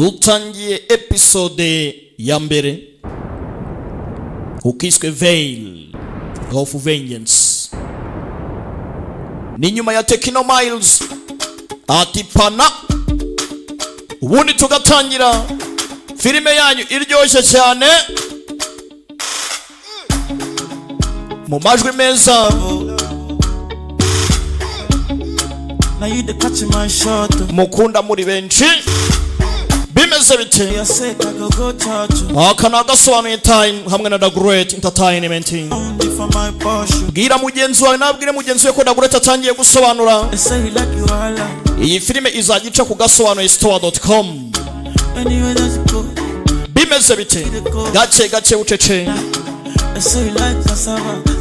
dutangiye episode ya mbere ukiswe Veil of Vengeance. Ni nyuma ya Tekno Miles ati pana ubundi tugatangira filime yanyu iryoshye cyane mu majwi meza. Mukunda muri benshi bimeze bite? Aka nagasobanuye time hamwe na The Great Entertainment. Bwira mugenzi wawe nabwire mugenzi we ko The Great atangiye gusobanura. Iyi filime izagica ku gasobanuye.store.com. Bimeze bite? Gace ucece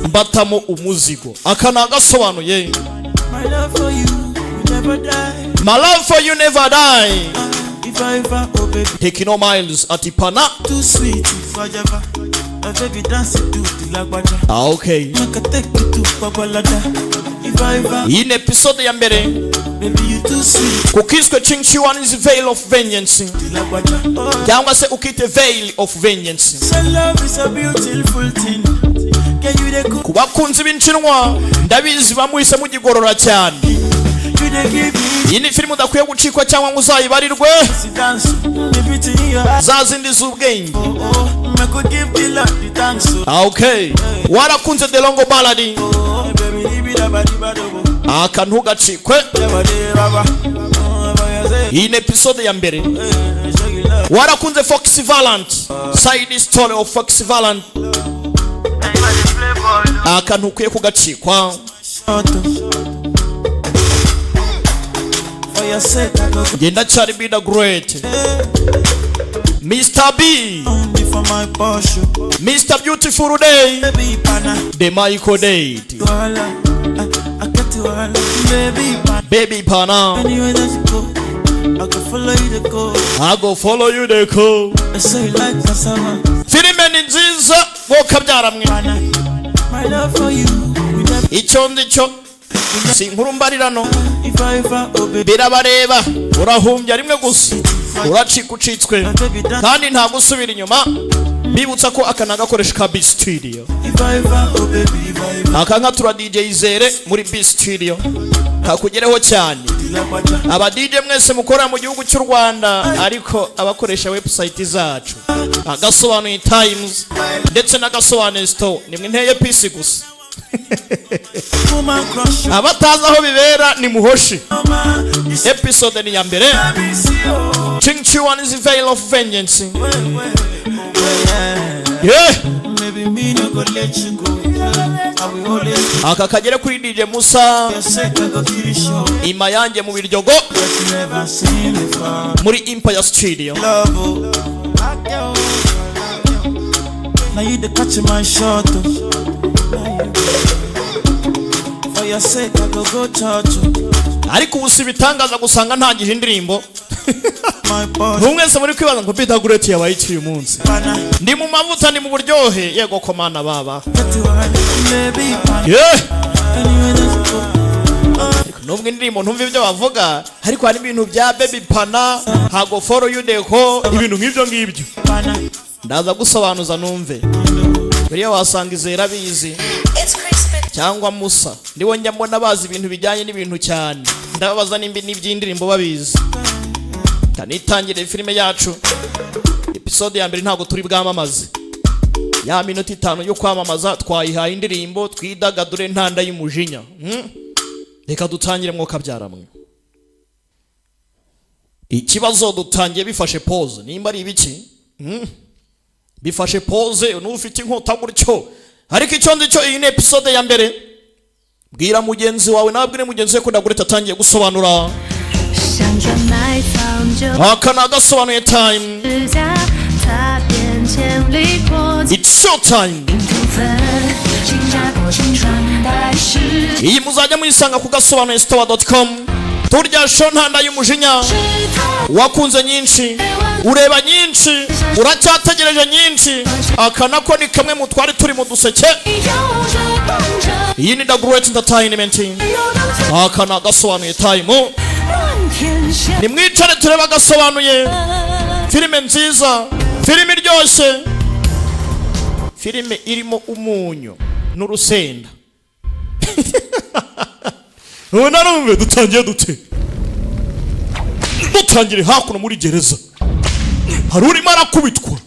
mbatamo umuzigo. Aka nagasobanuye. My love for you never die. Tekno Miles atipana. Too sweet forever. Baby dance to the lagwaja. Okay. In episode ya mbere Baby you too sweet. Kukiswe Chingchiwan is Veil of Vengeance. Cyangwa se ukite Veil of Vengeance. So love is a beautiful thing. Kubakunzi b'inshinwa ndabizi bamuhise mugigorora cyane. Iyi ni filime udakwiye gucikwa cyangwa ngo uzayibarirwe. Zazindi z'ubwenge. Okay. Warakunze The Longo Ballad. Aka ntugacikwe. Iyi ni episode ya mbere. Warakunze Foxy Valent. Side story of Foxy Valent. Aka ntukwiye kugacikwa. Genda cyari be The Great. Mr. B. Mr. Beautiful Day. The Michael Date. Baby pana. I go follow you the code. Filime ni nziza wokabyara mwe. Icyo ndico sinkuru mbarirano birabareba urahumbya rimwe gusa uracikucitswe kandi nta gusubira inyuma. Bibutsa ko aka nagakoresha ka B Studio. Aka nka tura DJ Zere muri B Studio kakugereho cyane. Aba DJ mwese mukora mu gihugu cy'u Rwanda ariko abakoresha website zacu agasobanuye Times ndetse n'agasobanuye Store nimwe nteye PC gusa. Abataza aho bibera ni muhoshi. Episode ni ya mbere. Chingchiwan is Veil of Vengeance. Yeah. Aka kagere kuri DJ Musa Imayange mu Biryogo muri Empire Studio. Now you the catch my shot. For your sake I go touch. Ariko ubusibitangaza gusanga ntangije indirimbo. Mwese muri kwibaza ngo The Great yabaye iki uyu munsi. Ndi mu mavuta ndi mu buryohe yego komana baba. Yeah. Nubwo indirimbo ntumva ibyo bavuga ariko hari ibintu bya Baby Pana hago follow you the ho ibintu nk'ibyo ngibyo. Ndaza gusobanuza numve. Buriya wasanga Izera bizi cyangwa Musa ndiwo njya mbona bazi ibintu bijyanye n'ibintu cyane. Ndababaza nimbi n'iby'indirimbo babizi. Tanitangire filime yacu episode ya mbere ntago turi bwamamaze. Ya minota 5 yo kwamamaza twayihaye indirimbo twidagadure ntanda y'umujinya. Reka dutangire mwo kabyaramwe. Ikibazo dutangiye bifashe pause nimba ari ibiki? Bifashe pause n'ufite inkota gutyo. Ariko icyo ndico iyi episode ya mbere. Bwira mugenzi wawe nabwire mugenzi we ko The Great atangiye gusobanura. Aka nagasobanuye time. It's show time. Iyi muzajya muyisanga ku gasobanuye.store.com. Turya show ntanda y'umujinya. Wakunze nyinshi, ureba nyinshi, uracyategereje nyinshi. Aka nako ni kamwe mu twari turi mu duseke. Iyi ni The Great Entertainment. Aka nagasobanuye time. Nimwicare tureba gasobanuye. filime nziza, filime iryoshye, filime irimo umunyu n'urusenda. Ubona numve dutangiye dute? Dutangire hakuno muri gereza. Hari urimo arakubitwa.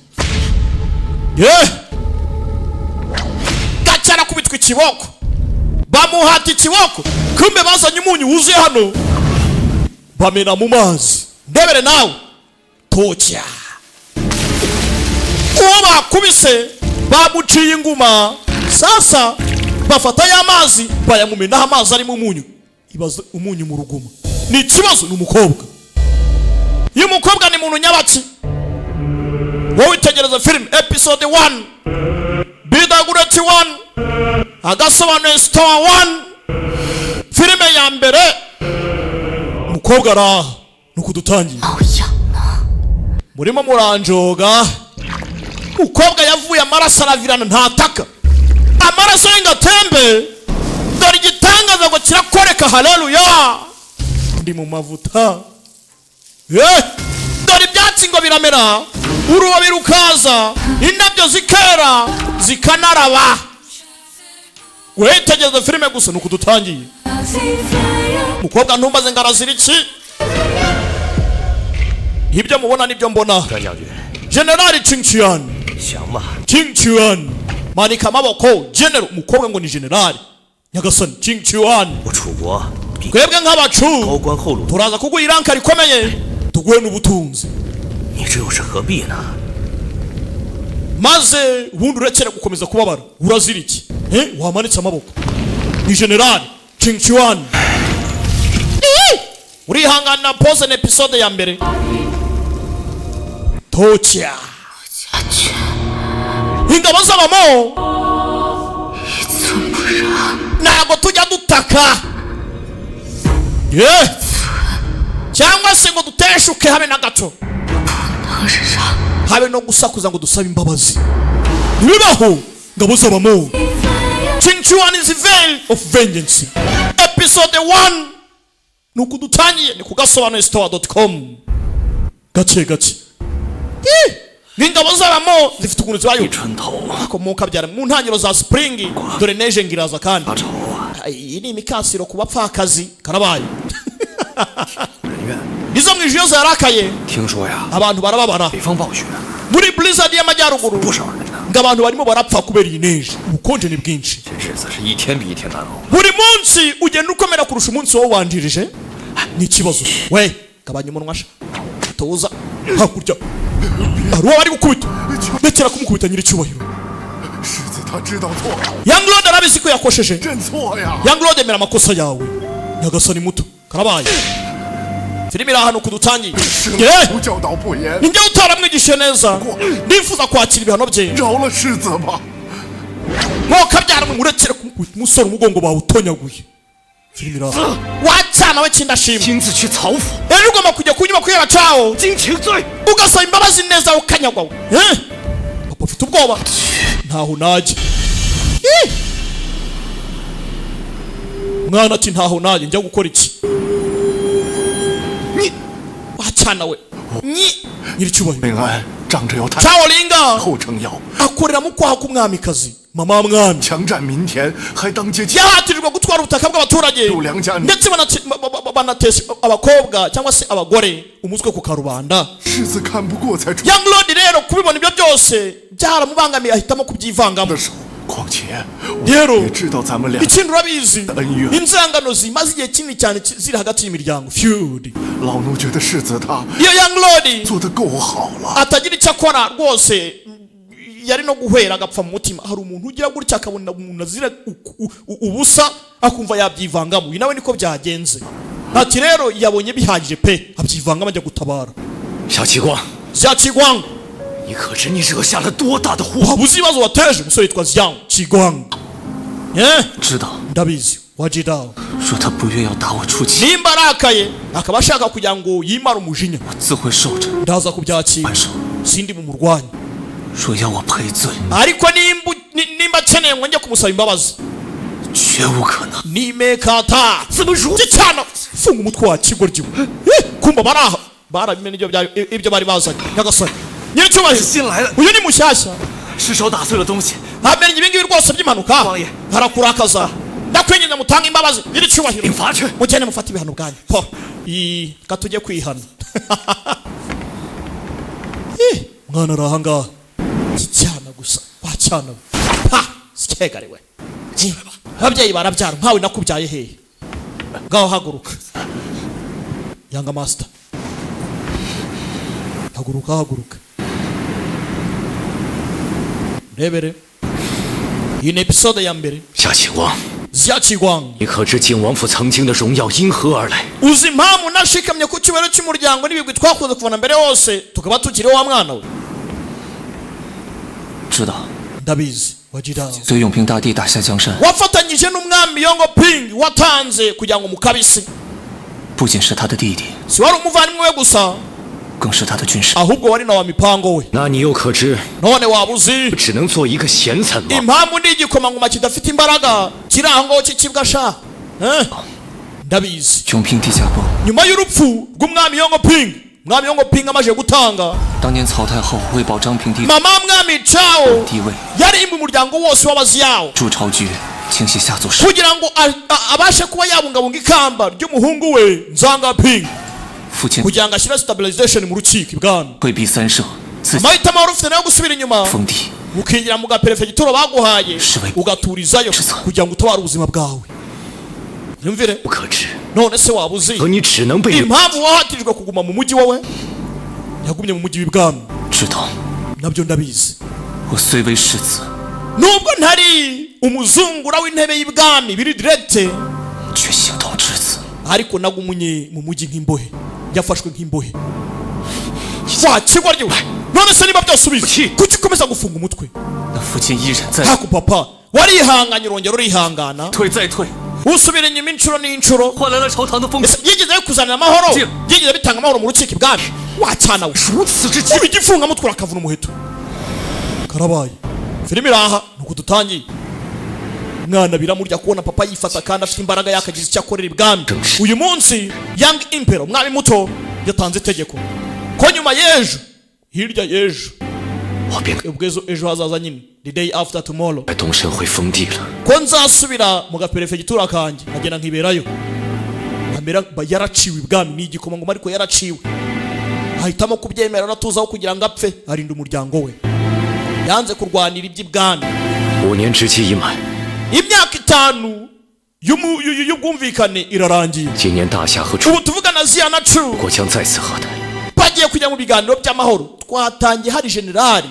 Gacana kubitwa ikiboko. Bamuhata ikiboko. Kumbe bazanye umunyu wuzuye hano. Bamena mu mazi. Ndebere nawe. Tocha. Uwo bakubise bamuciye inguma. Sasa bafata ya mazi bayamumena amazi ari mu munyu. Ibaza umunyu mu ruguma. Ni ikibazo n'umukobwa. Iyo umukobwa ni muntu nyabaki. Wowe tegereza film episode 1 Bidagureti 1 agasobanuye story 1 filime ya mbere. Umukobwa araha nukudutangiye. Murimo muranjoga. Umukobwa yavuye amaraso aravirana ntataka. Amaraso y'ingatembe. Dore igitangaza ngo kirakoreka. Haleluya. Ndi mu mavuta. Dore ibyatsi ngo biramera. Urubabi rukaza. Indabyo zikera zikanaraba. Wetegereza filime gusa nukudutangiye. Umukobwa ntumbaze ngarazira iki. Ibyo mubona nibyo mbona. General Qingqian. Qingqian. Manika amaboko. General umukobwa ngo ni general. Nyagasani Qingqian. Twebwe nk'abacu turaza kuguha iranka rikomeye. Tuguhe n'ubutunzi. Maze ubundi urekere gukomeza kubabara. Urazira iki? Wamanitse amaboko. Ni general Qingqian. Urihangana pose na episode ya mbere. Tocha. Ingabo z'abamo ntabwo tujya dutaka. Cyangwa se ngo duteshuke habe na gato. Habe no gusakuza ngo dusabe imbabazi. Nibibaho ngabo z'abamo. Qingqian is the veil of vengeance. Episode 1 nukudutangiye ni kugasobanuye store.com. Gace. Ngingabo z'abamo zifite ukuntu zibayo. Akomoka byara mu ntangiro za spring. Dore neje ngiraza kandi. Iyi ni imikasiro ku bapfakazi karabaye. Nizo mwijyo zarakaye. Abantu barababara. Muri blizzard y'amajyaruguru. Ngabantu barimo barapfa kubera ineje. Ubukonje ni bwinshi. Buri munsi ugenda ukomera kurusha umunsi wo wandirije. Ni kibazo. We, gabanya umunwa sha. Tuza hakurya. Aruwa bari gukubita. Ndekera kumukubita nyiri cyubahiro. Young Lord arabizi ko yakosheje. Young Lord emera amakosa yawe. Nyagasani muto. Karabaye. Filimi iri ahantu kudutangiye. Ninjye utaramwigishe neza. Ndifuza kwakira ibihano bye. Mwoka byarumwe murekere kumukubita umusore umugongo bawutonyaguye. Filimi iri ahantu. Wacana we kindashima. Rero ugomba kujya ku nyubako y'abacaho. Ugasaba imbabazi neza ukanyagwa. Papa ufite ubwoba. Ntaho najye. Mwana ati ntaho najye njya gukora iki? Wacana we. Nyiri cyubahiro. Chao Linga. Akorera mu kwaha k'umwamikazi. Mama mwami. Yahatirirwa gutwara ubutaka bw'abaturage. Ndetse banatesha abakobwa cyangwa se abagore umutwe ku karubanda. Young Lord rero kubibona ibyo byose byaramubangamiye ahitamo kubyivangamo. Rero ikindi urabizi inzangano zimaze igihe kinini cyane ziri hagati y'imiryango feud. Iyo Young Lord atagira icyo akora rwose yari no guhera agapfa mu mutima. Hari umuntu ugira gutya akabona umuntu azira ubusa akumva yabyivangamo. Nawe niko byagenze. Ati rero yabonye bihagije pe abyivangamo ajya gutabara. Xiaqiguang 你可知你惹下了多大的祸？ Wabuzibazo wateje musore yitwa Xiaqiguang. 知道 Ndabizi wajida 说他不愿要打我出气， nimba arakaye akaba ashaka kugira ngo yimara umujinya 我自会受着 ndaza kubyakira 还手， sindi mu murwanyi 说要我赔罪， ariko nimba akeneye ngo njye kumusaba imbabazi 绝无可能。 nimekata 怎么如？ cyana funga umutwe wa kigoryo kumba baraha barabimena ibyo bari bazanye nyagasore nyiricyubahiro uyu ni mushyashya 失手打碎了东西 bamenye ibi ngibi rwose by'impanuka harakurakaza ndakwinginze mutange imbabazi nyiricyubahiro 领罚去 mugende mufate ibihano bwanyu po katujye kwihana mwana araha ngaha kicyana gusa wacyana sikegariwe ababyeyi barabyara nkawe nakubyaye hehe ngaho haguruka yanga master haguruka rebere iyi ni episode ya mbere 夏启光 夏启光 你可知靖王府曾经的荣耀因何而来 uzi impamvu nashikamye ku cyubahiro cy'umuryango n'ibigwi twakoze kuvana mbere hose tukaba tukiri wa mwana we 知道 ndabizi wagira 随永平大帝打下江山 wafatanyije n'umwami Yongo Ping watanze kugira ngo mukabisi 不仅是他的弟弟 si wari umuvandimwe we gusa 更是他的军师 ahubwo wari na wa mipango we 那你又可知 none waba uzi 只能做一个贤臣吗 impamvu ndi igikomangoma kidafite imbaraga kiri aho ngaho kikibwa sha ndabizi 永平地下崩 nyuma y'urupfu rw'umwami Yongo Ping mwami Yongo Ping amaze gutanga 当年曹太后为保张平帝 mama mwami Chao 地位 yari mu muryango wose w'abaziyawo 筑巢局清洗下族氏 kugira ngo abashe kuba yabungabunga ikamba ry'umuhungu we Nzanga Ping 父亲 kugira ngo ashyire stabilization mu rukiko ibwami 退避三舍自己 amahitamo wari ufite nayo gusubira inyuma 封地 ukigira mu gaperefegituro baguhaye ugaturizayo kugira ngo utabare ubuzima bwawe yumvire 不可知 none se waba uzi 和你只能被 impamvu wahatirijwe kuguma mu mujyi wowe yagumye mu mujyi w'ibwami 知道 nabyo ndabizi 我虽为世子 nubwo ntari umuzungura w'intebe y'ibwami biri direct 却形同之子 ariko nagumye mu mujyi nk'imbohe yafashwe nk'imbohe wakigwa ryo none se niba byose ubizi kuki ukomeza gufunga umutwe 那父亲依然在 haku papa warihanganye urongera urihangana 退再退 usubira inyuma inshuro n'inshuro 换来了朝堂的封 ese yigeze kuzanira amahoro yigeze bitanga amahoro mu rukiko ibwami wacyana we 如此之急 kuba igifunga mutwe urakavuna umuheto karabaye filime iraha nuko dutangiye mwana biramurya kubona papa yifata kandi afite imbaraga yakagize icyo akorera ibwami uyu munsi Young Emperor umwami muto yatanze itegeko ko nyuma y'ejo hirya y'ejo 我便 ubwo ejo hazaza nyine the day after tomorrow 在东升会封地了 ko nzasubira mu gaperefegitura kanjye nkagenda nkiberayo nkamera yaraciwe ibwami ni igikomangoma ariko yaraciwe ahitamo kubyemera natuzaho kugira ngo apfe arinda umuryango we yanze kurwanira iby'ibwami 5年之期已满 imyaka 5 y'ubwumvikane irarangiye 今年大夏和楚 ubu tuvugana Ziya na Chu 国将再次和谈 bagiye kujya mu biganiro by'amahoro twatangiye hari generali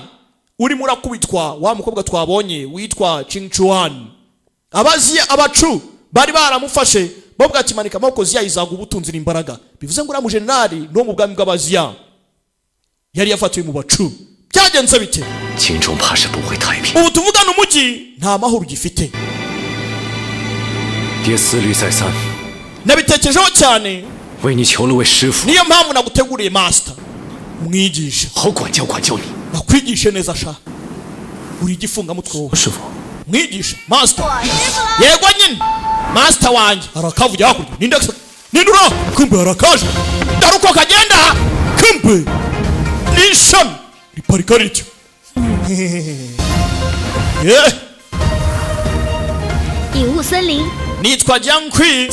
urimo urakubitwa wa mukobwa twabonye witwa Ching Chuan abaziya abacu bari baramufashe bo bwakimanika amaboko Ziya izaga ubutunzi n'imbaraga bivuze ngo uriya mujenerali no mu bwami bw'abaziya yari yafatiwe mu bacu byagenze bite 秦中怕是不会太平 ubu tuvugana umujyi nta mahoro ugifite 爹思虑再三 nabitekerejeho cyane 为你求了位师傅 niyo mpamvu naguteguriye master umwigisha 好管教你 nakwigishe neza sha uri igifunga mutwe wowe 师傅 mwigisha master yego nyine master wanjye arakavuye hakurya nindura kumbe arakaje daruko kagenda kumbe nisham riparika rityo nitwa Jiankui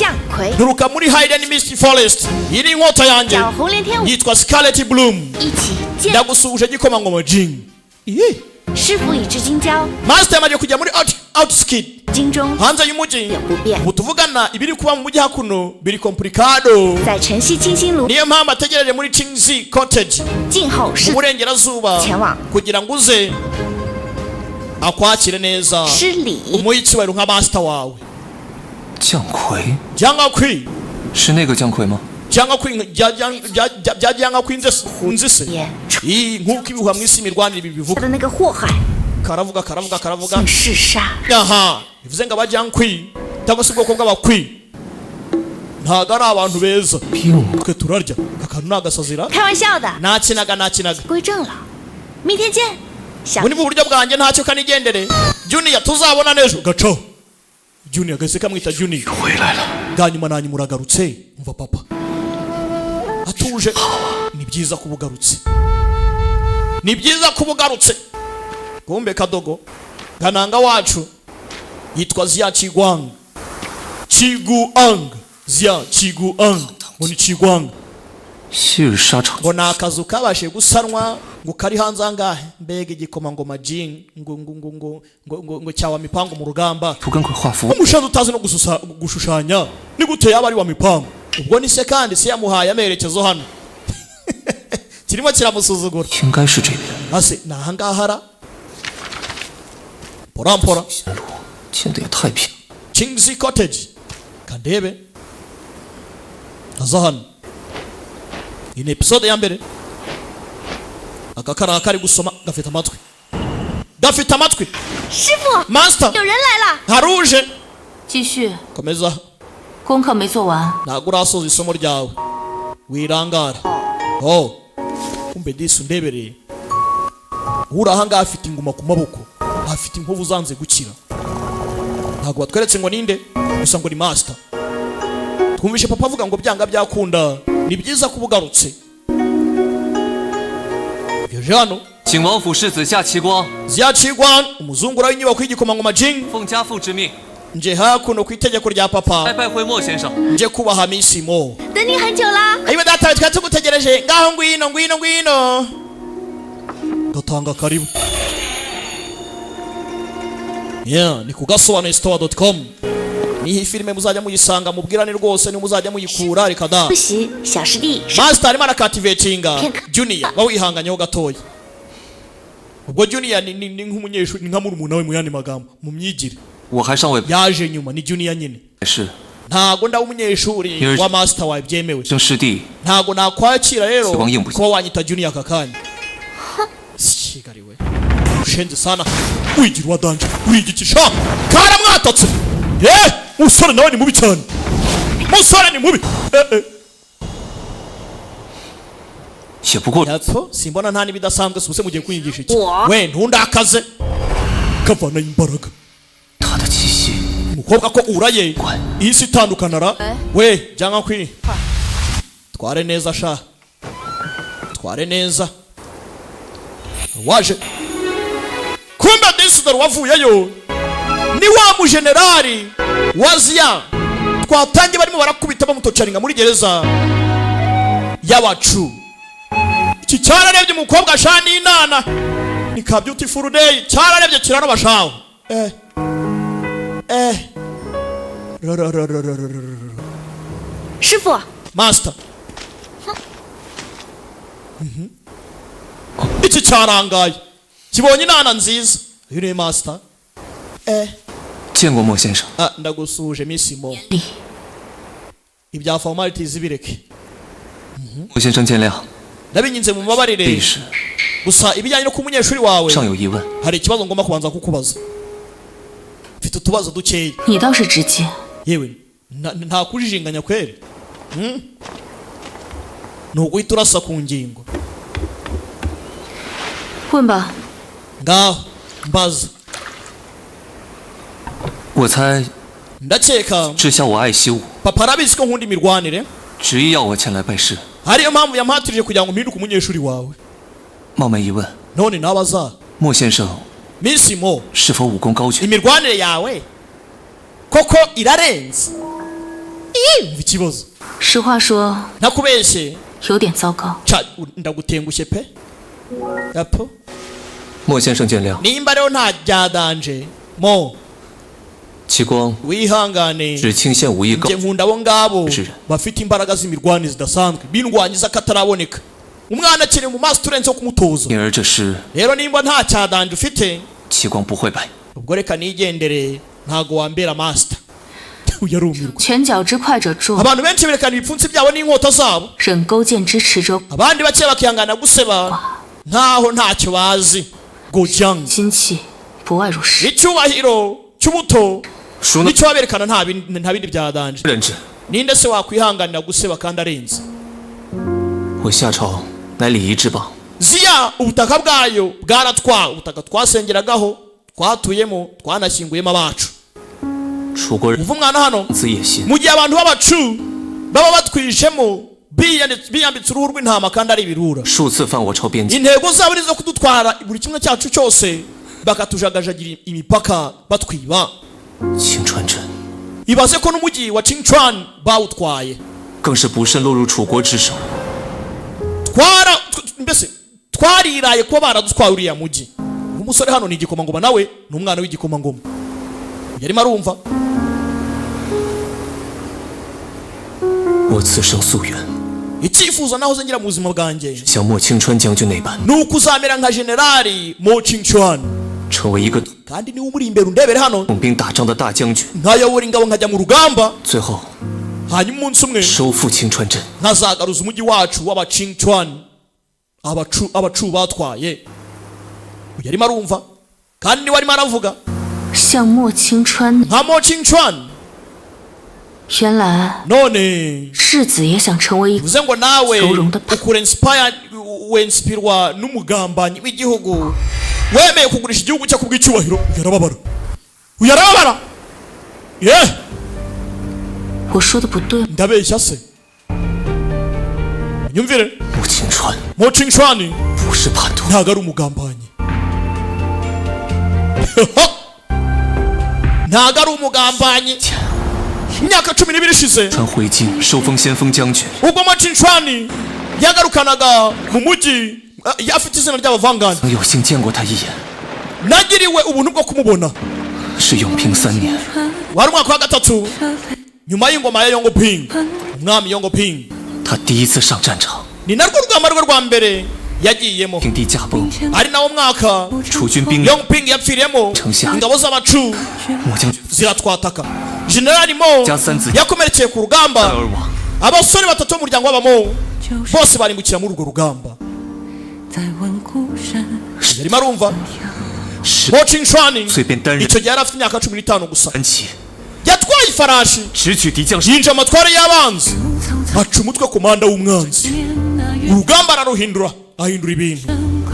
nturuka muri Hidden Mist Forest iri inkota yanjye yitwa Scarlet Bloom ndagusuhuje gikomangoma Jing master yamaze kujya muri outskit hanze y'umujyi ubu tuvugana ibiri kuba mu mujyi hakuno biri complicado niyo mpamvu ategereje muri Qingzi Cottage mu burengerazuba kugira ngo uze akwakire neza umuhe icyubahiro nka master wawe 姜魁 Jiankui 是那个姜魁吗 Jiankui Jiankui nzise nk'uko ibihuha mu isi imirwanire ibi bivuga karavuga aha bivuze ngo abajyankwi cyangwa se ubwoko bw'abakwi ntago ari abantu beza twe turarya akantu nagasazira nakinaga muri mu buryo bwanjye ntacyo kanigendere Junior tuzabona nejo gacaho Junior gahise kamwita Junior bwa nyuma nanyu muragarutse umva papa atuje ni byiza kubugarutse ni byiza kubugarutse kumbe kadogo gananga wacu yitwa Zia Chiguang Zia Chiguang ngo ni Chiguang 昔日沙场 ngo nakazu kabashe gusanwa ngo kari hanze angahe mbega igikoma ngo majin ngo cyawa mipango mu rugamba 图跟鬼画符 umushaza utazi no gushushanya ni gute yaba ari wa mipango ubwo ni se kandi se yamuhaye amerekezo hano kirimo kiramusuzugura 应该是这边 ase nahangahara porampora 建得也太平 King's Cottage kandebe aza hano ini episode ya mbere akakara kari gusoma gafite amatwi 师傅 Master 有人来了 haruje 继续， komeza 功课没做完， ntabwo urasoza isomo ryawe wirangara oh kumbe disi undebereye urahangaha afite inguma ku maboko afite inkovu zanze gukira ntabwo batweretse ngo ninde gusa ngo ni Master twumvishe papa avuga ngo byanga byakunda ni byiza kubugarutse byo hano 景王府世子夏奇光 Zia Chiguang umuzungura w'inyubako y'igikomangoma Jing 奉家父之命 nje hakuno ku itegeko rya 来 papa 拜会莫先生。 nje kubaha misimo 等你很久啦。 ayiwe data twari tugutegereje ngaho ngwino gatanga karibu ni ku gasobanuristore.com niho filime muzajya muyisanga mubwirane rwose ni muzajya muyikura reka da 不习小师弟， Master arimo arakativetinga Junior bawihanganyeho gatoya ubwo Junior ni nk'umunyeshuri ni nka murumuna we mu yandi magambo mu myigire 我还尚未 yaje nyuma ni Junior nyine 是 ntago ndaho umunyeshuri wa Master wawe byemewe 生师弟 ntago nakwakira rero Sibang yimbuye. kuba wanyita Junior aka kanya shigariwe ushenze sana wigira wadanje urigikisha karamwatatse musore nawe ni mubi cyane musore ni mubi 也不过 yapfo simbona nta nibidasanzwe subuse mugiye kwiyigisha iki Wa. we ntundakaze kavana imbaraga 他的气息 umukobwa ko uraye isi itandukanara we janga kwi tware neza sha tware neza waje kumbe disider wavuyeyo ni wa mu generali wazia twatangiye barimo barakubita bamutocaringa muri gereza y'abacu iki cyararebye umukobwa shani inana ni ka beautiful day cyararebye kirarabashaho师傅， Master iki cyarangaye kibonye inana nziza uyu ni Master 见过莫先生， ndagusuhuje misimo 里 ibya formalities bireke 莫先生见谅， ndabinyinze mu mabarire 历史 gusa ibijyanye no ku munyeshuri wawe 尚有疑问。 hari ikibazo ngomba kubanza kukubaza mfite utubazo dukeya 你倒是直接， yewe nta kujijinganya kweri ni uguhita urasa ku ngingo 问吧。 ngaho mbaza 我猜 ndakeka 知晓我爱惜我， papa arabizi ko nkunda imirwanire 执意要我前来拜师。 ariyo mpamvu yampatirije kugira ngo mpinduke umunyeshuri wawe 冒昧一问， none nabaza 莫先生 misimo 是否武功高绝？ imirwanire yawe koko irarenze umva ikibazo 实话说， ntakubeshye 有点糟糕。 ndagutengushye pe yapo 莫先生见谅， nimba rero nta byadanje mo 奇光 wihangane 只倾县武艺高 njye nkunda abo ngabo Jire. bafite imbaraga z'imirwanire zidasanzwe bindwanyiza kataraboneka umwana akiri mu maso turenzeho kumutoza 因而这诗 rero nimba nta cyadanje ufite 奇光不会败。 ubwo reka nigendere ntago wambera master yarumirwa 拳脚之快者众， abantu benshi berekana ibipfunsi byabo n'inkota zabo 忍勾践之持者 abandi bake bakihangana guseba nkaho ntacyo bazi gojang 心气，不外如是。 icyubahiro cy'ubuto 孰能 nicyo baberekana nta bindi byadanje 忍之？ ninde se wakwihanganira guseba kandi arenze 我夏朝乃礼仪之邦， ziya ubutaka bwayo bwaratwawe ubutaka twasengeragaho twatuyemo twanashyinguyemo abacu 楚国人 uva umwana hano 子野心， mu gihe abantu b'abacu baba batwishemo biyambitse uruhu rw'intama kandi ari ibirura 数次放我朝边境， intego zabo ni zo kudutwara buri kimwe cyacu cyose bakatujagajagira imipaka batwiba 青川镇 ibaze ko n'umujyi wa Qingchuan bawutwaye 更是不慎落入楚国之手。 mbese twariraye kuba baradutwaye uriya mujyi umusore hano ni igikomangoma nawe ni umwana w'igikomangoma yarimo arumva 我此生夙愿， icyifuzo nahoze ngira mu buzima bwanjye 像莫青川将军那般， ni ukuzamera nka generali Mo Qingchuan 成为一个 kandi niwe umuri imbere undebere hano 统兵打仗的大将军， nkayobora ingabo nkajya mu rugamba 最后 hanyuma umunsi umwe 收复青川镇。 nkazagaruza umujyi wacu w'aba Qingchuan abacu batwaye yarimo arumva kandi niwe arimo aravuga 像莫青川， nka Mo Qingchuan 原来 none 世子也想成为一个 bivuze ngo nawe 柔容的 wenspirwa n'umugambanyi w'igihugu wemeye kugurisha igihugu cye kubw'icyubahiro uyarababara ye 我说的不对吗？ ndabeshya se nyumvire 莫青川 Mo Qingchuan 不是叛徒， ntago ari umugambanyi ntago ari umugambanyi imyaka 12 ishize 传回京收封先锋将军， ubwo Mo Qingchuan yagarukanaga mu mujyi afite izina ry'abavangana 曾有幸见过他一眼， nagiriwe ubuntu bwo kumubona 是永平3年， wari umwaka wa gatatu nyuma y'ingoma ya Yongping umwami Yongping 他第一次上战场， ni narwo rugamba rwe rwa mbere yagiyemo 平地驾崩， ari nawo mwaka 楚军兵 Yongping yapfiriyemo Changsha. ingabo z'abacu 莫将军 ziratwataka generali Mo Jasanzi. yakomerekeye ku rugamba 而亡。 abasore batatu b'umuryango w'abamo bose barimbukira muri urwo rugamba 在问孤山， yarimo arumva 是 Mo Qingchuan 随便担任 icyo gihe yari afite imyaka 15 gusa 三旗， yatwaye ifarashi 直取敌将士， yinjira amatware y'abanzi aca umutwe ku muhanda w'umwanzi urugamba araruhindura ahindura ibintu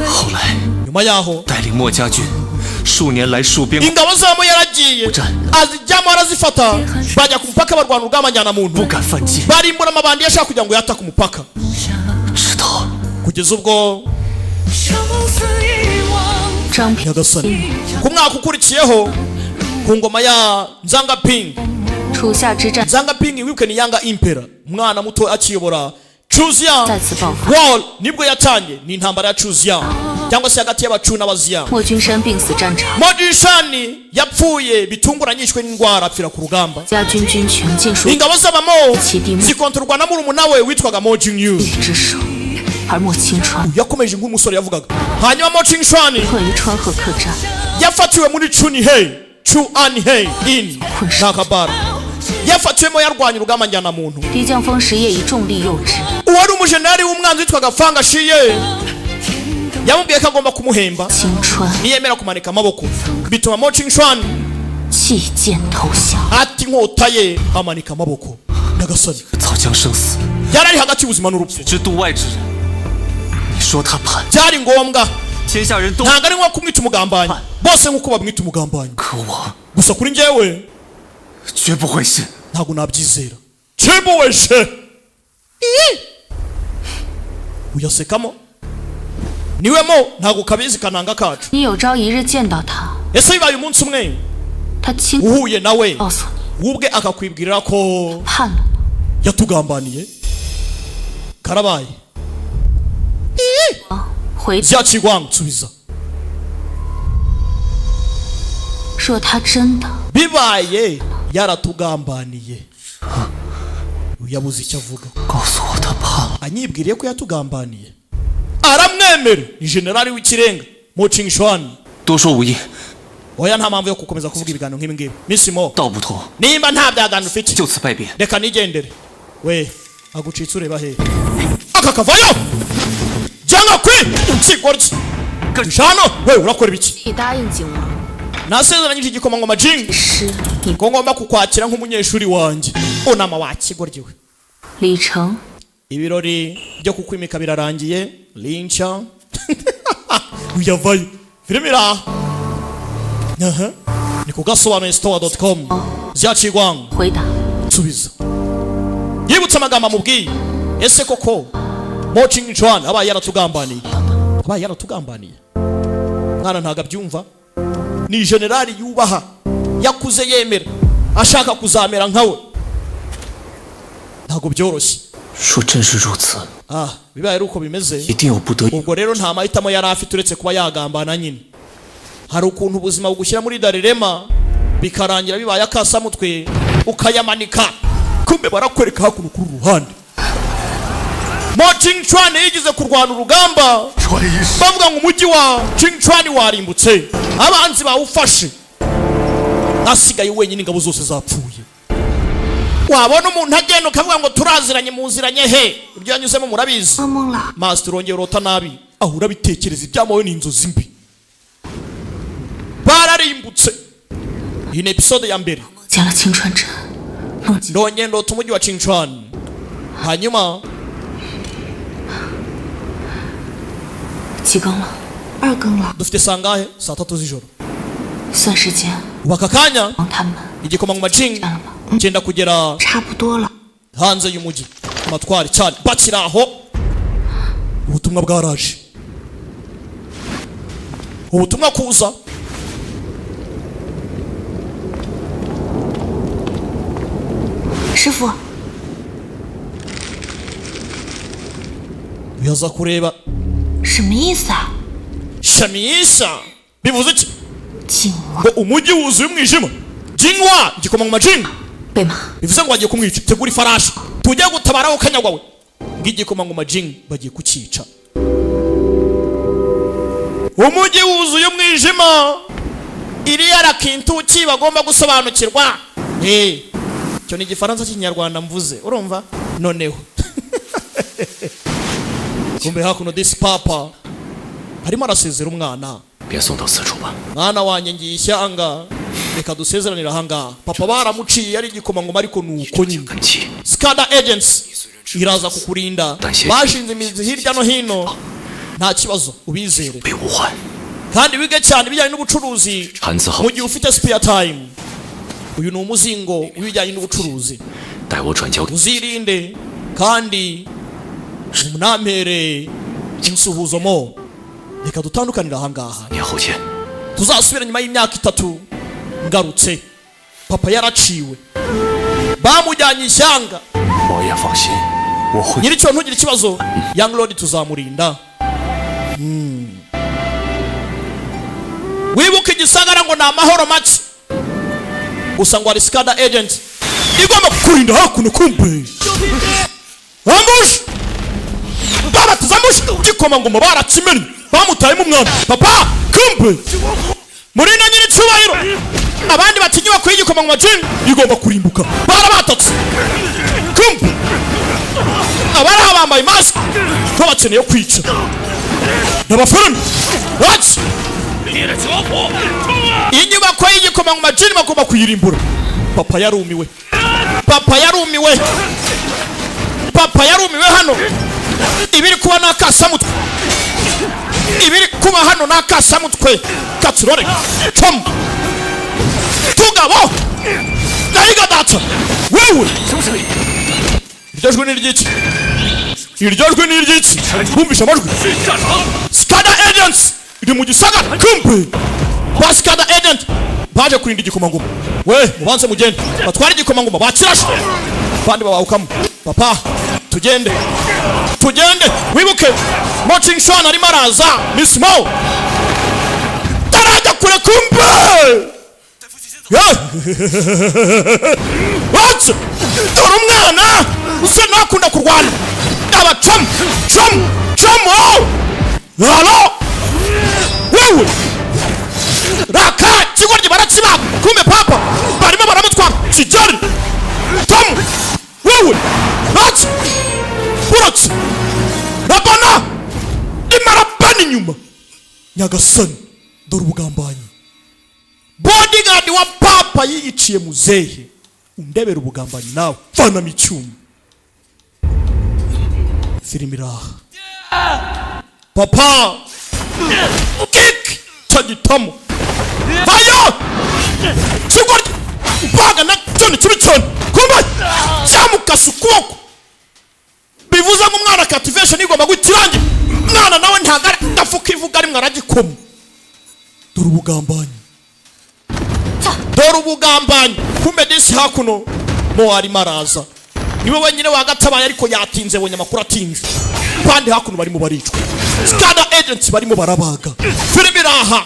后来 nyuma yaho 带领莫家军数年来戍边 ingabo zabo yaragiye azijyamo arazifata bajya ku mupaka barwana urugamba njyana 不 muntu 敢犯境， barimbura amabandi yashaka kugira ngo yatake umupaka 直到 kugeza ubwo 生死遗忘， 张平 nyagasani ku mwaka ukurikiyeho ku ngoma ya Nzangaping 楚夏之战 Nzangaping wibuke ni Yanga Impera umwana muto akiyobora Chuzia 再次爆发， Wall nibwo yatanye ni intambara ya Chuzia cyangwa se hagati y'abacu n'abaziya 莫君山病死战场， Mo Qingchuan yapfuye bitunguranye yishwe n'indwara apfira ku rugamba 家军军权尽数 ingabo z'abamo 起地幕 zikontorwa na murumuna we witwaga Mo Jingyu 之手，而莫青川 yakomeje nk'umusore yavugaga hanyuma Mo Qingchuan 困于川河客栈， yafatiwe muri Chuanhei in Nakabara yafatiwemo yarwanya urugamba njyana muntu 敌将风石业以重力诱之， uwari umujenerali w'umwanzi witwaga Fanga Shiye yamubwiye ko agomba kumuhemba 青川 niyemera kumanika amaboko bituma Mo Qingchuan 弃剑投降。 ati inkota ye amanika amaboko nyagasani 早将生死 yari ari hagati y'ubuzima n'urupfu 之度外之人，你说他叛， byari ngombwa 天下人都 ntabwo ari nko kumwita umugambanyi bose nk'uko bamwita umugambanyi 可我 gusa kuri njyewe 绝不会信。 ntabwo nabyizera chebo weshe uyasekamo niwe Mo ntabwo kabizi kananga kacu 你有朝一日见到他， ese bibaye umunsi umwe 他亲 uhuye nawe 告诉你 ubwe akakwibwirira ko 叛了， yatugambaniye karabaye 回 byakigwanga nsubiza 若他真的 bibaye yaratugambaniye yabuze icyo avuga 告诉我他叛了， anyibwiriye ko yatugambaniye aramwemera ni generali w'ikirenga Mo Qingchuan 多说无益， oya nta mpamvu yo gukomeza kuvuga ibiganiro nk'ibi ngibi Miss Mo 道不同， nimba nta byaganiro ufite 就此拜别。 reka nigendere we agucitse ureba he aka kavayo jyanga kwi nsigoryi jano we urakora ibiki 你答应景王 nasezeranyije igikomangoma Jing 师，你 ko ngomba kukwakira nk'umunyeshuri wanjye unama wa kigoryi we 李成 ibirori byo kukwimika birarangiye lincha uyavayo filime iraha aha ni kugasobanuye store.com byakigwanga 回答 nsubiza yibutse amagambo amubwiye ese koko Mo Ching-chuan abaye yaratugambaniye mwana ntago abyumva ni generali yubaha yakuze yemera ashaka kuzamera nkawe ntago byoroshye 说真是如此， bibaye uko bimeze 一定有不得已。 ubwo rero nta mahitamo yari afite uretse kuba yagambana nyine hari ukuntu ubuzima bugushyira muri darelema bikarangira bibaye akasamutwe ukayamanika kumbe barakwereka hakuno kuri ruhande Mo Ching-chuan yigize kurwana urugamba bavuga ngo umujyi wa Ching-chuan warimbutse abanzi bawufashe asigaye wenyine ingabo zose zapfuye wabona umuntu agenda ukavuga ngo turaziranye muziranye he ibyo yanyuzemo murabizi master urongera urota nabi aho urabitekereza ibyamawe n'inzozi mbi bararimbutse iyi ni episode ya mbere 加了青川镇， ndongera ndota umujyi wa Ching-chuan hanyuma 几更了？2更了， dufite sangahe saa 3 z'ijoro 算时间。 ubaka kanya 帮他们 igikomangoma Jing cyenda kugera 差不多了。 hanze y'umujyi amatwari cyane bakira aho ubutumwa bwaraje ubutumwa kuza师傅， bihaza kureba 什么意思啊？ shamisha bivuze iki 景王 ngo umujyi wuzuye umwijima Jingwa igikomangoma Jing 贝玛， bivuze ngo bagiye kumwica tegura ifarashi tujye gutabara aho kanyagwawe ng'igikomangoma Jing bagiye kukica umujyi wuzuye umwijima iriya rakintuki bagomba gusobanukirwa cyo ni igifaransa cy'ikinyarwanda mvuze urumva noneho kumbe hakuno disi papa harimo arasezera umwana 别送到此处吧。 mwana wanjye ngiye ishyanga reka dusezeranira ahangaha papa baramuciye ari igikomangoma ariko nuko nyine 很气， Skada Agents iraza kukurinda bashinze imizi hirya no hino nta kibazo ubizere 被无患。 kandi wige cyane ibijyanye n'ubucuruzi 韩子豪 mu gihe ufite spare time uyu ni umuzingo w'ibijyanye n'ubucuruzi 代我转交给 uzirinde kandi umunamere insuhuzomo reka dutandukanira ahangaha 年后见。 tuzasubira nyuma y'imyaka 3 ngarutse papa yaraciwe bamujyanye ishyanga 王爷放心，我会。 nyiricyo ntugire ikibazo Young Lord tuzamurinda wibuke igisagara ngo ni amahoro make gusa ngo hari Skada Agent igomba kukurinda hakuno kumbe amush baratuzamush igikomangoma barakimennye bamutayemo umwami papa kumbe murinda nyir'icyubahiro abandi batinyuka kuri igikomangoma Jing igomba kurimbuka barabatatse kumbe abari bambaye mask ko bakeneye kwica n'abafarani watch inyubako y'igikomangoma Jing bagomba kuyirimbura papa yarumiwe hano ibiri kuba n'akasamutwe katurore tom tugabo nahiga data wewe iryo jwi ni iry'iki bumvisha amajwi Skada Agents iri mu gisagara kumbe ba Skada Agent baje kurinda igikomangoma we mubanze mugende batwara igikomangoma bakirashe bandi babawukamo papa tugende wibuke Mo Ching-chuan arimo araza Miss Mo tarajya kure kumbe watch dore umwana usa nakunda kurwana aba chom halo wewe raka kigoryi barakibaga kumbe papa barimo baramutwara kijari tom wewe watch burotse rabana imarabani inyuma nyagasani dore ubugambanyi bodyguard wa papa yiyiciye muzehe undebera ubugambanyi nawe fana micyuma filimi raha papa kick tagitamo hayo kigoryi baga na cyone kibi cyane kumbe cyamukasa ukuboko bivuze mufuka ivuga rimwe aragikoma. Dore ubugambanyi, dore ubugambanyi. Kumbe disi hakuno mo arimo araza, niwe wenyine wagatabaye ariko yatinze, bonye amakuru atinze. Kandi hakuno barimo baricwa, Scandal agents barimo barabaga. Filime iraha.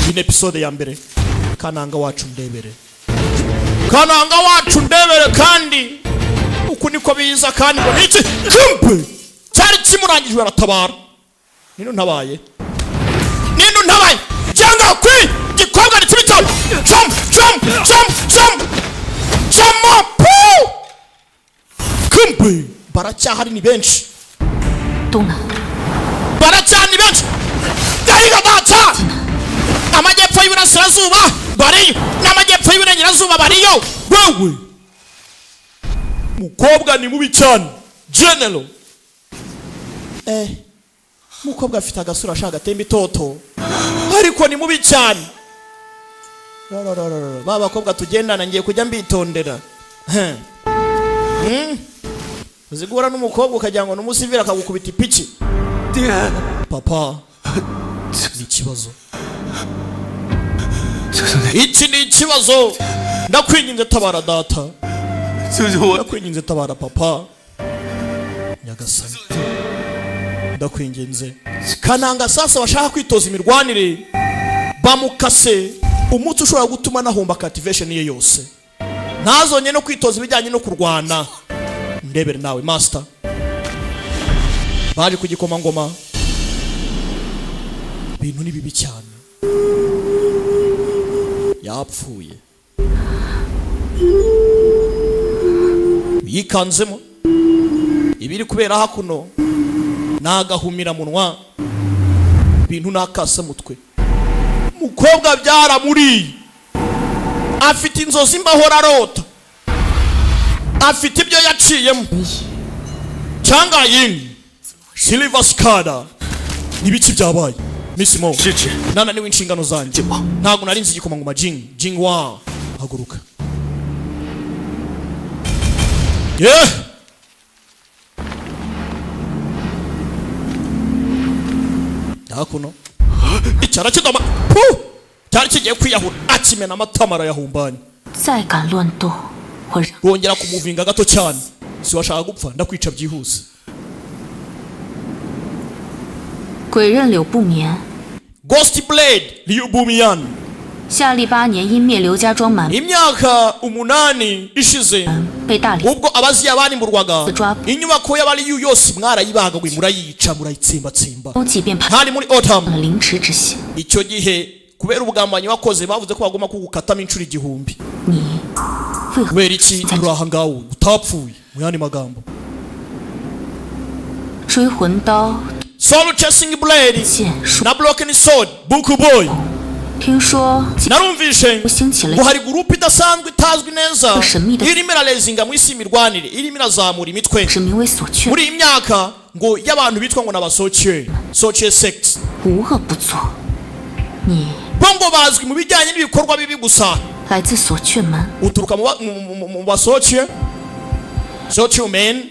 Iyi episode ya mbere. Kananga wacu ndebere, Kananga wacu ndebere. Kandi uku niko biza, kandi ngo niki kumpe cyari kimurangijwe aratabara. Nino ntabaye, nino ntabaye cyangwa kwi gikobwa n'ikibito. Jump jump jump jump jump pu kumpe. Baracyahari ni benshi, 东南 baracyani benshi. Dahiga data amajyepfo y'Iburasirazuba bariyo, n'amajyepfo y'Iburengerazuba bariyo. Wewe mukobwa ni mubi cyane General. Mukobwa afite agasura ashaka gatemba itoto, ariko ni mubi cyane. Baba bakobwa tugendana ngiye kujya mbitondera. Uzigura n'umukobwa ukagira ngo n'umusivira akagukubita ipiki. Papa, ni ikibazo. Iki ni ikibazo. Ndakwinginze tabara data, ndakwinginze tabara papa. Nyagasani, ndakwinginze. Kananga sasa bashaka kwitoza imirwanire, bamukase umutsi ushobora gutuma nahomba activation ye yose. Ntazonye no kwitoza ibijyanye no kurwana. Ndebere nawe master, baje kugikoma ngoma. Ibintu ni bibi cyane, yapfuye yikanzemo. Ibiri kubera hakuno nagahumira munwa, ibintu nakasa mutwe. Mukobwa byara muri afite inzozi mbahora arota, afite ibyo yaciyemo. Cyangwa yini Silver Skada nibiki byabaye. Miss Mo, nana niwe inshingano zanjye, ntago nari nzi igikoma ngoma. Jingwa haguruka. Hakuno icyara kidoma cyari kigiye kwiyahura, akimena amatama yahumbanye. 再敢乱动，我让 Bongera kumuvinga gato cyane, si washaka gupfa ndakwica byihuse. 鬼刃柳不眠， Ghost Blade Liu Bumiyan. 夏历8年因灭刘家庄满 Imyaka 8 ishize 被大理 ubwo abaziya banimburwaga, Drop. inyubako y'abari yose mwarayibagagwe, murayica murayitsemba tsemba. 都即便判 Hari muri Autumn 了凌迟之刑， icyo gihe kubera ubugambanyi wakoze bavuze ko bagomba kugukatamo inshuro 1000. 你为何 kubera iki uraha ngawe utapfuye? Mu yandi magambo, 追魂刀 Soul Chasing Blade 剑术？ na Broken Sword Book Boy. 听说 Narumvishe 兴起了 ngo hari gurupe idasanzwe itazwi neza Shemida. irimo irarezinga mu isi imirwanire, irimo irazamura imitwe 指名为所却， muri iyi myaka ngo y'abantu bitwa ngo n'abasoche sect. 无恶不作。你 bo ngo bazwi mu bijyanye n'ibikorwa bibi gusa. 来自所却门， Uturuka mu basoche men.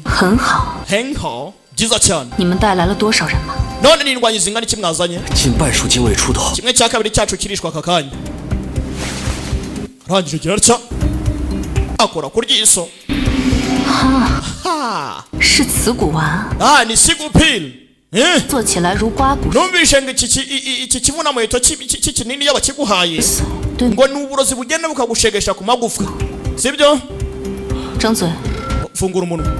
很好。 Henho byiza cyane. 你们带来了多少人马？ None ni indwanyi zingana iki mwazanye? 近半数精锐出头， Kimwe cya kabiri cyacu kirishwa aka kanya. Rangije kirarya akora kurya iso. 是瓷骨丸， Ni sigupil. 做起来如刮骨。 Numvishe ngo iki kivuna muheto kinini iyo bakiguhaye 对， ngo ni uburozi bugenda bukagushegesha ku magufwa, sibyo? 张嘴。 Fungura umunwa.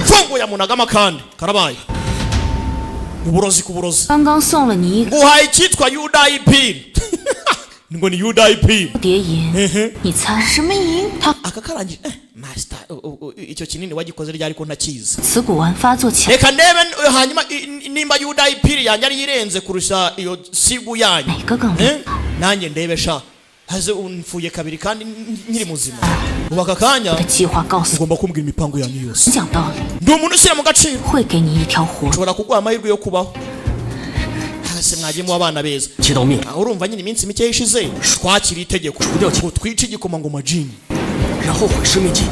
Funguye amunagama kandi karabaye. Uburozi ku burozi. 刚刚送了你一个 Nguhaye icyitwa UDIP. Ngo ni UDIP. 叠银，你猜什么银？他 Akakarangije master icyo kinini wagikoze ryari ko ntakizi. 瓷骨丸发作起来， Reka ndebe hanyuma nimba UDIP yanjye ari irenze kurusha iyo sigu yanyu. 哪个更厉害？ Nanjye ndebe sha. Haze unfuye kabiri kandi nkiri muzima. Ubu aka kanya 我的计划告诉 ugomba kumbwira imipango yanyu yose. 你，讲道理， Ndi umuntu ushyira mu gaciro. 会给你一条活路。 Nshobora kuguha amahirwe yo kubaho. Hase mwagiye mu abana beza. 接到命令， Urumva nyine iminsi mike yishize twakira itegeko ngo twice igikomangoma Jin. 然后毁生命体，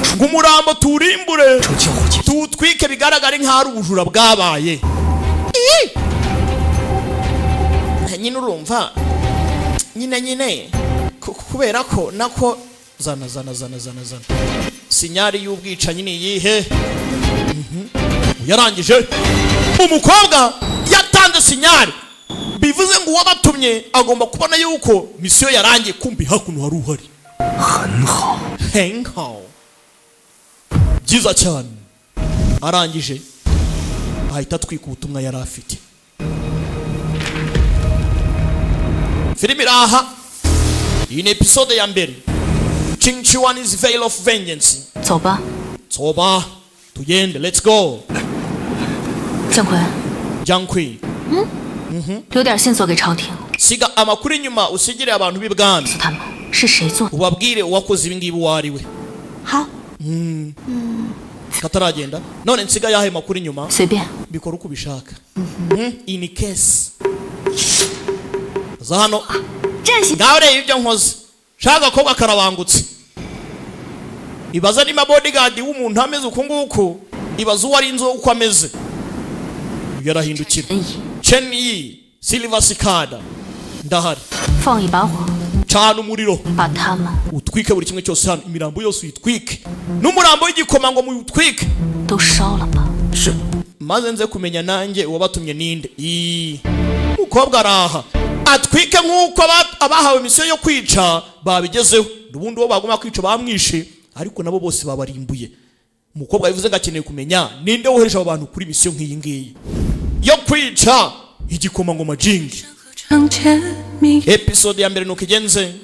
出， ngo umurambo turimbure 这交互结束。 tuwutwike bigaragare nk'aho ari ubujura bwabaye. Nyine urumva nyine kubera ko nako zana sinyari y'ubwicanyi ni iyihe? Yarangije umukobwa yatanze sinyari, bivuze ngo uwabatumye agomba kubona yuko misiyo yarangiye, kumbi hakuno hari uhari. 很好 byiza cyane. Arangije ahita atwika ubutumwa yari afite. Filimi iraha. Iyi ni episode ya mbere. Ching Chuan's Veil of Vengeance. 走吧， Soba tugende, let's go. 姜昆， Jiankui 留点线索给朝廷， siga amakuru inyuma usigire abantu b'ibwami, 他们是谁做的？ ubabwire uwakoze ibi ngibi uwo ari we. 好， Kataragenda none nsiga yahe makuru inyuma, 随便。 bikora uko ubishaka. In case za hano 这些 ngaho reba ibyo nkoze, shaka ko bakarabangutse. Ibaza ni bodyguard w'umuntu ameze uko nguko, ibaza uwo ari inzo uko ameze. Yarahindukira. 恩义， Chen Yi Silver Cicada ndahari. 放一把火， Cana umuriro 把他们 utwike buri kimwe cyose hano, imirambo yose uyitwike, n'umurambo w'igikoma ngo muyitwike. 都烧了吧。 是 Maze nze kumenya nanjye uwabatumye ninde. Umukobwa araha atwike nk'uko abahawe misiyo yo kwica babigezeho. Ubundi bo bagomba kwica bamwishe, ariko nabo bose babarimbuye. Umukobwa bivuze ngo akeneye kumenya ninde wohereje abo bantu kuri misiyo nk'iyi ngiyi yo kwica igikoma ngo majingi. 唱甜蜜 Episode ya mbere nuko igenze,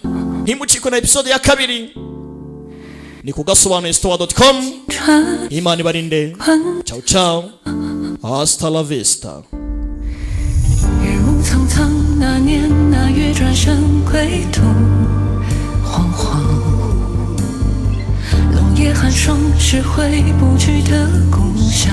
ntimucikwe na episode ya kabiri. Ni kugasobanuye store.com. 传 Imana ibarinde. 闻 Ciao ciao. Hasta la vista. 日暮苍苍，那年那月转身归途，惶惶。冬夜寒霜是回不去的故乡。